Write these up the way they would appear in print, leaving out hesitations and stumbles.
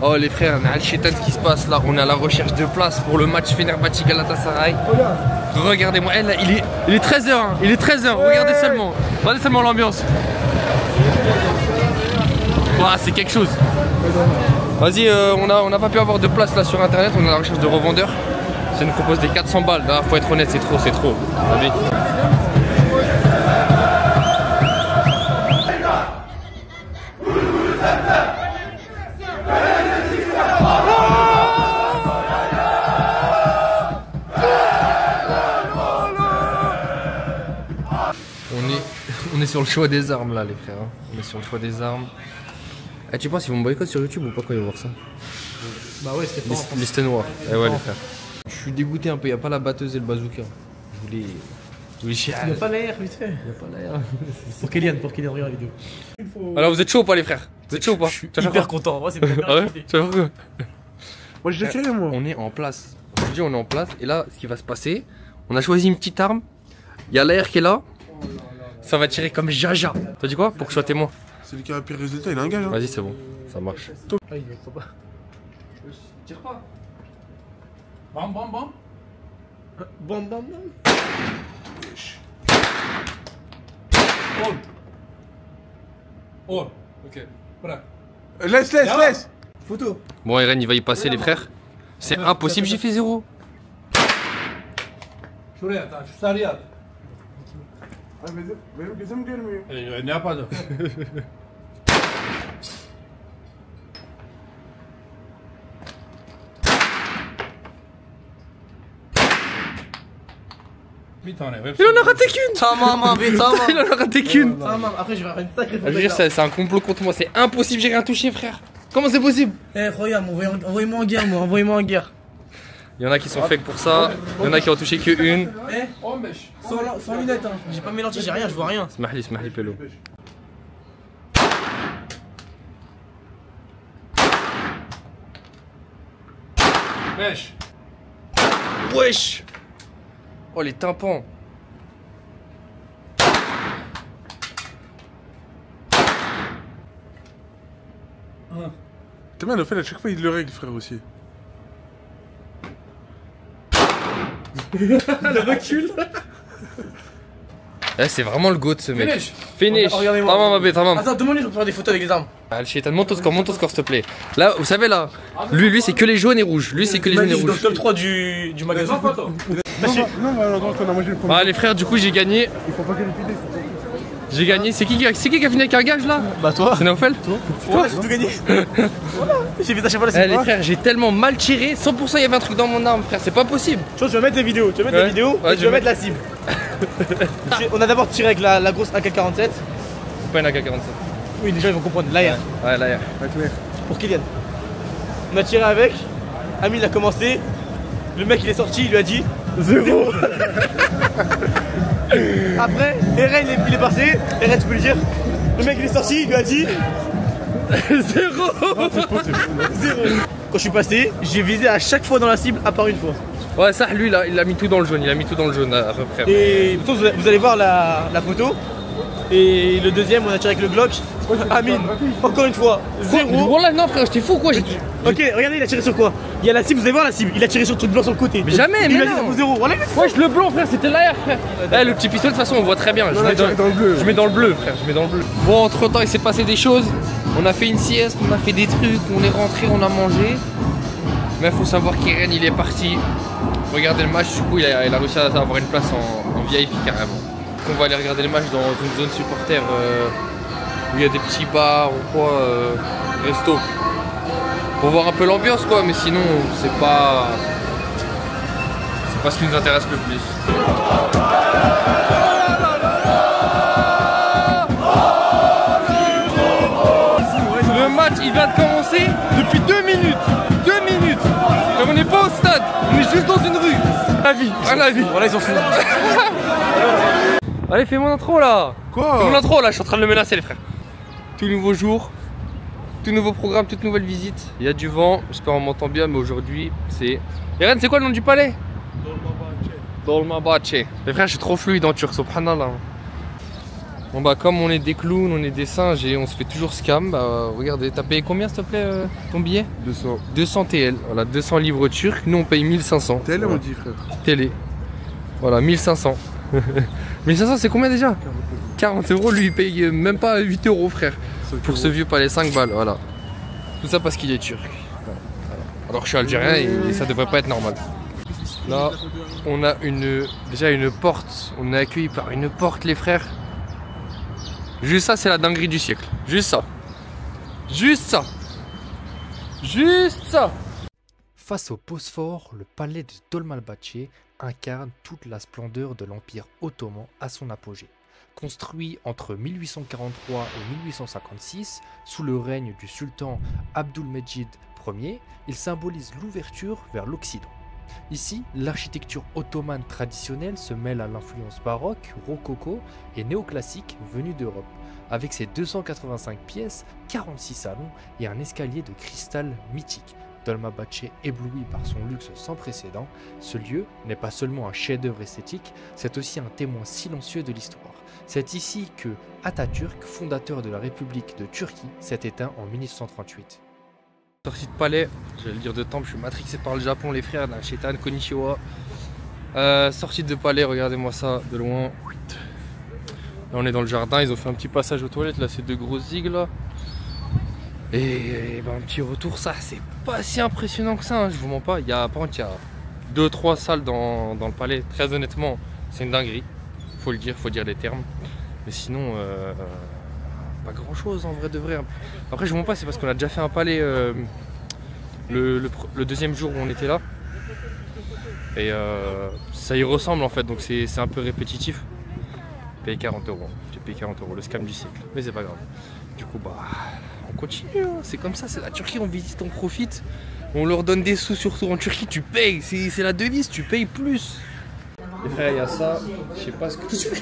Oh les frères, on a le chétan ce qui se passe là. On est à la recherche de place pour le match Fenerbahçe Galatasaray. Regardez-moi, là, il est 13h, hein. Il est 13h, regardez seulement l'ambiance. Ouah, c'est quelque chose. Vas-y, on n'a pas pu avoir de place là sur internet, on est à la recherche de revendeurs. Ça nous propose des 400 balles, là faut être honnête, c'est trop. Allez. On est sur le choix des armes là les frères, hein. On est sur le choix des armes. Eh, tu penses qu'ils vont me boycott sur YouTube ou pas quand ils vont voir ça? Bah ouais, c'était pas Liste noire. Eh ouais les frères. Je suis dégoûté un peu, y a pas la batteuse et le bazooka. Je voulais chier. Il y a pas l'air vite fait. Y a pas l'air. Pour Kylian, regarde la vidéo. Alors vous êtes chaud ou pas les frères? Vous êtes chaud ou pas? Je suis hyper content, moi c'est bien. Ah ouais? Tu vas faire quoi? Moi je l'ai tiré moi. On est en place. Je dis on est en place et là ce qui va se passer, on a choisi une petite arme. Il y a l'air qui est là. Ça va tirer comme Jaja. T'as dit quoi? Pour que je sois témoin. Celui qui a le pire résultat, il a un gage. Hein. Vas-y, c'est bon, ça marche. Ah, il faut pas. Tire pas. Bam. Oh. Ok. Voilà. Laisse. Photo. Bon, Eren, il va y passer les frères. C'est impossible, j'ai fait 0. Benim gözüm görmüyor. Ne yapalım? Il en a raté qu'une. Tamam abi, tamam. Il en a raté qu'une. Tamam, après je vais faire une sacrée photo. Je veux dire, c'est un complot contre moi, c'est impossible, j'ai rien touché frère. Comment c'est possible? Eh, regarde, envoyez-moi en guerre, moi, envoyez-moi en guerre. Il y en a qui sont fake pour ça, il y en a qui ont touché que une. Eh, sans lunettes, hein. J'ai pas mélangé, j'ai rien, je vois rien. Smahli Pelo. Wesh. Oh les tympans. T'es mal, au fait, à chaque fois il le règle, frère aussi. Le recul. Eh, c'est vraiment le goat ce mec. Finish. Regardez-moi. Tamam. Attends, demande-lui pour faire des photos avec les armes. Ah, le chétan, monte au score s'il te plaît. Là, vous savez là, lui c'est que les jaunes et rouges. Lui c'est que les jaunes et Dans le rouges. top 3 du magasin. Non, on a mangé le premier. Ah les frères, du coup j'ai gagné. Il faut pas qu'elle ait pété. J'ai gagné. C'est qui qui a fini avec un gage là? Bah toi. C'est Naufel? Toi, j'ai tout gagné. Voilà. J'ai fait ta chapeau là. Eh les frères, j'ai tellement mal tiré. 100% il y avait un truc dans mon arme, frère. C'est pas possible. Tu vas mettre des vidéos. Tu vas mettre des vidéos et tu vas mettre la cible. On a d'abord tiré avec la grosse AK-47. C'est pas une AK-47. Oui, les gens ils vont comprendre. L'AR. Ouais, là. Pour Kylian. On a tiré avec. Amine a commencé. Le mec il est sorti, il lui a dit 0. Après, Eren il est passé. Eren, tu peux lui dire. Le mec il est sorti, il lui a dit 0. 0. Quand je suis passé, j'ai visé à chaque fois dans la cible à part une fois. Ouais, ça, lui, là, il a mis tout dans le jaune. Il a mis tout dans le jaune à peu près. Et vous allez voir la photo. Et le deuxième, on a tiré avec le Glock. Amine, encore une fois, 0. Voilà, non, frère, j'étais fou quoi. Ok, regardez, il a tiré sur quoi? Il y a la cible, vous allez voir la cible. Il a tiré sur le truc blanc sur le côté. Mais jamais, il mais a non. dit 0. Voilà. Wesh, le blanc, frère, c'était l'AR, frère. Eh, le petit pistolet, de toute façon, on voit très bien. Je mets dans le bleu. Je mets dans le bleu, frère. Je mets dans le bleu. Bon, entre temps, il s'est passé des choses. On a fait une sieste, on a fait des trucs, on est rentré, on a mangé. Mais il faut savoir qu'Eren, il est parti. Regardez le match, du coup, il a réussi à avoir une place en VIP carrément. On va aller regarder le match dans une zone supporter où il y a des petits bars ou quoi, resto. Pour voir un peu l'ambiance quoi, mais sinon c'est pas ce qui nous intéresse le plus. Le match il vient de commencer depuis 2 minutes. 2 minutes. Et on n'est pas au stade, on est juste dans une rue. La vie, la vie. Voilà, ils sont fous. Allez, fais mon intro là. Quoi? Fais mon intro là, je suis en train de le menacer les frères. Tout nouveau jour, tout nouveau programme, toute nouvelle visite. Il y a du vent, j'espère on m'entend bien, mais aujourd'hui c'est... Eren, c'est quoi le nom du palais? Dolmabahçe. Les frères, je suis trop fluide en turc, subhanallah. Bon bah comme on est des clowns, on est des singes et on se fait toujours scam, bah regardez, t'as payé combien s'il te plaît ton billet? 200. 200 TL, voilà 200 livres turcs, nous on paye 1500. Télé voilà. on dit frère. Télé. Voilà 1500. 1500 c'est combien déjà? 40 euros, lui il paye même pas 8 euros frère. Pour ce vieux palais, 5 balles, voilà. Tout ça parce qu'il est turc. Voilà. Alors que je suis algérien et ça devrait pas être normal. Là on a déjà une porte, on est accueilli par une porte les frères. Juste ça, c'est la dinguerie du siècle. Juste ça. Juste ça. Juste ça. Face au Bosphore, le palais de Dolmabahçe incarne toute la splendeur de l'Empire ottoman à son apogée. Construit entre 1843 et 1856, sous le règne du sultan Abdülmecid Ier, il symbolise l'ouverture vers l'Occident. Ici, l'architecture ottomane traditionnelle se mêle à l'influence baroque, rococo et néoclassique venue d'Europe, avec ses 285 pièces, 46 salons et un escalier de cristal mythique. Dolmabahçe ébloui par son luxe sans précédent, ce lieu n'est pas seulement un chef-d'œuvre esthétique, c'est aussi un témoin silencieux de l'histoire. C'est ici que Atatürk, fondateur de la République de Turquie, s'est éteint en 1938. Sortie de palais, je vais le dire de temps, je suis matrixé par le Japon, les frères, Nashetan, Konnichiwa. Sortie de palais, regardez-moi ça de loin. Là on est dans le jardin, ils ont fait un petit passage aux toilettes, là c'est deux grosses zigues là. Et ben, un petit retour, ça c'est pas si impressionnant que ça, hein, je vous mens pas. Par contre il y a 2-3 salles dans le palais, très honnêtement c'est une dinguerie. Faut le dire, faut dire les termes. Mais sinon, pas grand chose en vrai de vrai. Après je vous mens pas, c'est parce qu'on a déjà fait un palais le deuxième jour où on était là. Et ça y ressemble en fait, donc c'est un peu répétitif. J'ai payé 40 euros, j'ai payé 40 euros, le scam du siècle. Mais c'est pas grave. Du coup bah on continue, hein. C'est comme ça, c'est la Turquie, on visite, on profite. On leur donne des sous, surtout en Turquie, tu payes, c'est la devise, tu payes plus. Les frères, il y a ça, je sais pas ce que tu fais.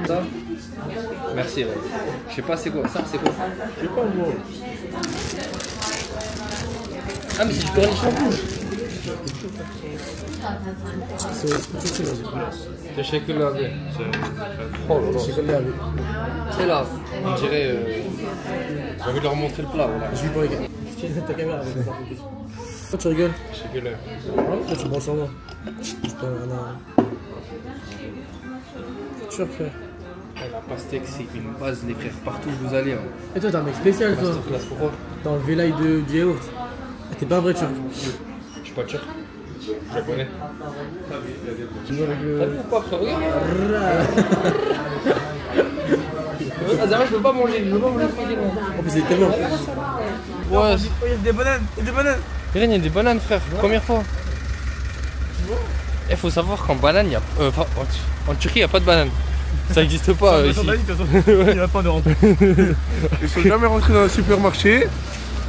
Ça. Merci, ouais. Je sais pas c'est quoi, ça c'est quoi? Je sais pas moi. Ah mais c'est du cornichon rouge. C'est teşekkürler. Oh là là. C'est là, on dirait. J'ai envie de leur montrer le plat. Voilà. Je vais pas regarder. Ta caméra avec ça. Pourquoi tu rigoles? Je rigole. Pourquoi tu branches en moi? Sûr frère. La pastèque c'est une base les frères, partout où vous allez. Hein. Et toi t'es un mec spécial toi. Pourquoi? Dans le vélaï du yaourt. Ah, t'es pas un vrai turc. Je suis pas turc. Japonais. T'as vu ou pas frère? Azara, je veux pas manger, tranquillement. En plus c'est tellement. Ouais. Il y a des bananes, il y a des bananes frère, première fois. Il faut savoir qu'en banane, en Turquie, il n'y a pas de banane. Ça n'existe pas ici. Il n'y a pas de rentrée. Ils sont jamais rentrés dans un supermarché.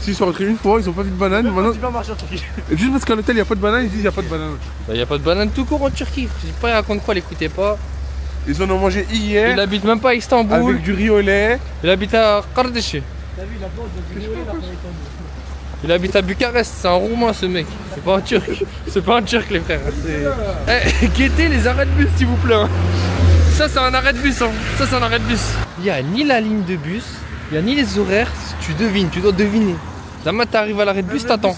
S'ils sont rentrés une fois, ils ont pas vu de banane. Maintenant... supermarché en Turquie. Et juste parce qu'à l'hôtel, il n'y a pas de banane, ils disent il n'y a pas de banane. Il n'y a pas de banane tout court en Turquie. Je sais pas, il raconte quoi, l'écoutez pas. Ils en ont mangé hier. Il habite même pas à Istanbul. Avec du riz au lait. Il habite à Kardeşi. Il habite à Bucarest, c'est un Roumain ce mec. C'est pas un Turc. C'est pas un Turc les frères. Eh, guettez les arrêts de bus s'il vous plaît. Ça c'est un arrêt de bus. Hein. Ça c'est un arrêt de bus. Il n'y a ni la ligne de bus, il n'y a ni les horaires. Tu devines, tu dois deviner. Jamais t'arrives à l'arrêt de bus, t'attends.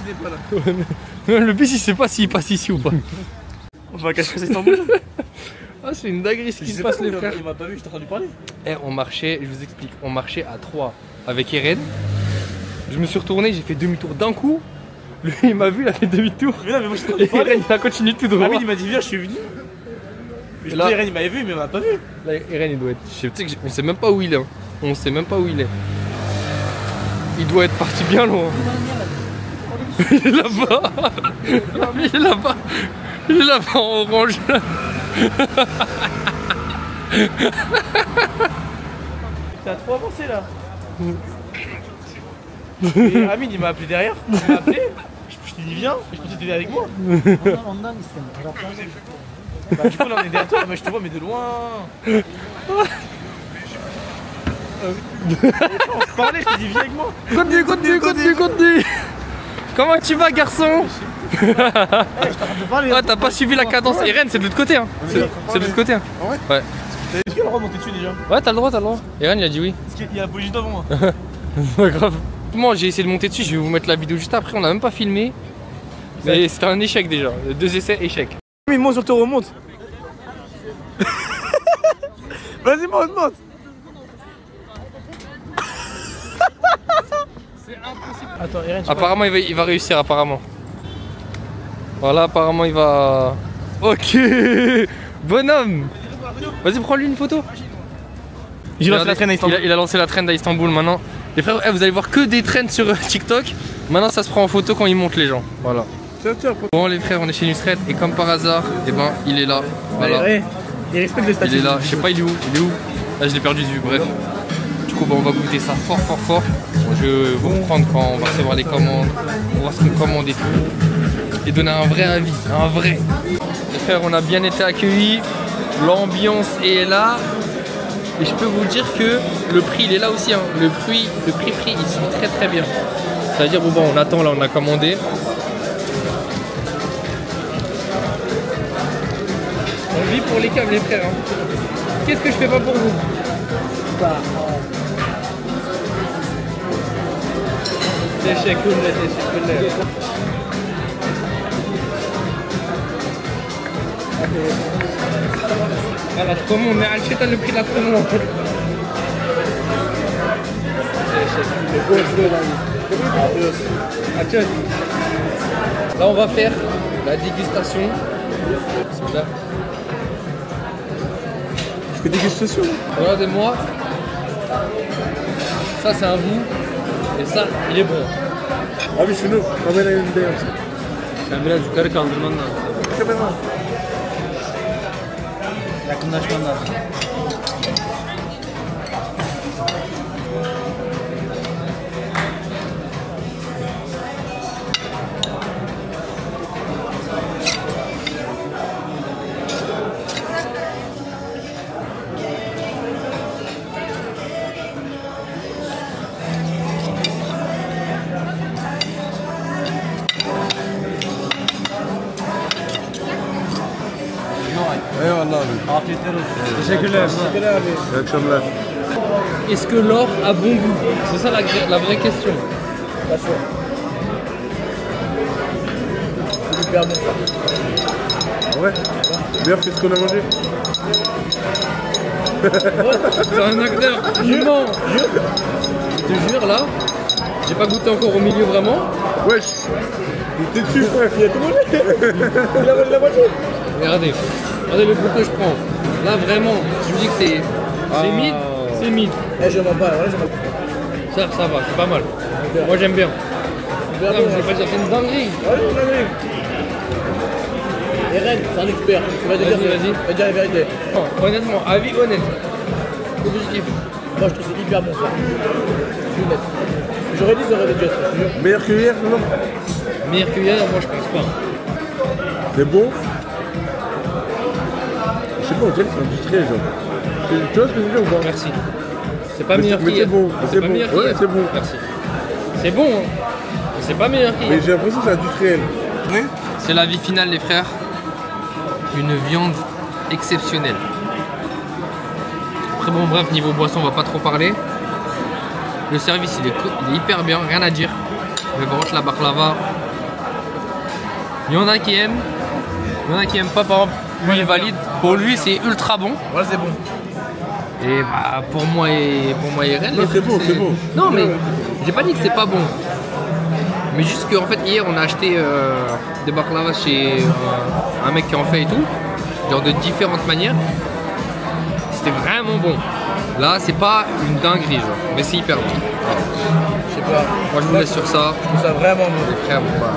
Le bus il sait pas s'il passe ici ou pas. On va cacher Istanbul. Ah c'est une dinguerie ce qui se passe les frères. Il m'a pas vu, je t'ai entendu parler. Eh on marchait, je vous explique, on marchait à 3 avec Eren. Je me suis retourné, j'ai fait demi-tour d'un coup. Lui il m'a vu, il a fait demi-tour. Mais non mais moi je t'ai entendu parler. Eren il a continué tout droit. Ah oui il m'a dit viens je suis venu. Je là, Eren il m'avait vu mais il m'a pas vu. Là Eren il doit être. On sait même pas où il est. Hein. On sait même pas où il est. Il doit être parti bien loin. Il est là-bas. Il est là-bas. Il est là-bas en orange. T'as trop avancé là. Et Amine il m'a appelé derrière. Il m'a appelé. Je t'ai dit viens. Je pensais que t'étais avec moi. Bah, du coup là on est derrière toi. Mais je te vois mais de loin. On se parlait, je t'ai dit viens avec moi. Continue. Comment tu vas garçon? Ah t'as pas suivi la cadence. Eren c'est de l'autre côté hein. C'est de l'autre côté hein. Ouais. Est-ce qu'il a le droit de monter dessus déjà? Ouais, t'as le droit, Eren il a dit oui. Parce qu'il y a la police devant moi. C'est pas grave. Moi j'ai essayé de monter dessus, je vais vous mettre la vidéo juste après, on a même pas filmé. Mais c'était un échec déjà, 2 essais, échec. Mais monte sur le remonte. Vas-y, monte. C'est impossible. Attends, Eren, apparemment il va réussir apparemment. Voilà, apparemment il va... Ok. Bonhomme. Vas-y, prends-lui une photo. J'ai lancé la traîne à Istanbul. Il a lancé la traîne à Istanbul maintenant. Les frères, vous allez voir que des traînes sur TikTok. Maintenant ça se prend en photo quand ils montent les gens. Voilà. Bon les frères, on est chez Nusret et comme par hasard, et ben il est là. Voilà. Ouais, il respecte le statut. Il est là, je sais pas il est où. Là je l'ai perdu de vue, bref. Du coup on va goûter ça fort. Bon, je vais vous reprendre quand on va recevoir les commandes, on va voir ce qu'on commande et tout. Et donner un vrai avis, un vrai. Les frères, on a bien été accueillis, l'ambiance est là. Et je peux vous dire que le prix il est là aussi, hein. Le prix il suit très bien. C'est-à-dire bon on attend là, on a commandé. On vit pour les câbles les frères. Hein. Qu'est-ce que je fais pas pour vous? Voilà, je commande, mais Alcheta le prix de la commande. Là on va faire la dégustation. Là. Je fais dégustation. Regardez-moi. Ça c'est un goût. Et ça, il est bon. Abi şunu kamera önünde yapsın. Sen biraz yukarı kaldırman lazım. Kamera. Yakınlaşman lazım. Eyvallah abi. Afiyetler olsun. Teşekkürler. İyi akşamlar. Est-ce que l'or a bon goût? C'est ça la vraie question. Pas sûr. C'est hyper bon ça. Ah ouais? Meilleur que ce qu'on a mangé? C'est un acteur. Non. Je te jure là, j'ai pas goûté encore au milieu vraiment. Wesh. T'es dessus frère. Il a tout mangé. Il a volé la moitié. Regardez le goût que je prends. Là vraiment, je vous dis que c'est mid, c'est mid. Eh, je m'en bats, ouais, je m'en bats. Ça va, c'est pas mal. Moi j'aime bien. Non, mais je vais pas dire, c'est une dinguerie. Ouais, c'est une dinguerie. Eren, c'est un expert. Tu vas te dire, Vas-y. va dire la vérité. Non, honnêtement, avis honnête. Objectif. Moi, je trouve que c'est hyper bon ça. Je suis honnête. J'aurais dit, ça aurait été juste, je te jure. Meilleur que hier, non? Meilleur que hier, moi je pense pas. C'est bon? Je sais pas, on dirait que c'est industriel genre. Tu vois ce que je veux dire ou pas? Merci. C'est pas Mais meilleur c'est qu'hier. bon, C'est c'est pas bon. meilleur Ouais, qu'hier. c'est bon. Merci. C'est bon, hein. Mais c'est pas meilleur qu'hier. Mais j'ai l'impression que c'est industriel. Ouais? C'est la vie finale les frères. Une viande exceptionnelle. Après bon bref, niveau boisson on va pas trop parler. Le service il est hyper bien, rien à dire. Mais par contre la baklava, il y en a qui aiment, il y en a qui aiment pas. Par exemple lui il valide, pour lui c'est ultra bon. Ouais, c'est bon. Et bah pour moi et Eren, Non, c'est bon, c'est bon. Non mais j'ai pas dit que c'est pas bon. Mais juste qu'en fait hier on a acheté des baklavas chez un mec qui en fait et tout, genre de différentes manières. C'était vraiment bon. Là c'est pas une dinguerie genre, mais c'est hyper bon. Voilà. Je sais pas. Moi je vous laisse sur ça. Je trouve ça vraiment bon. Les frères, bon, bah,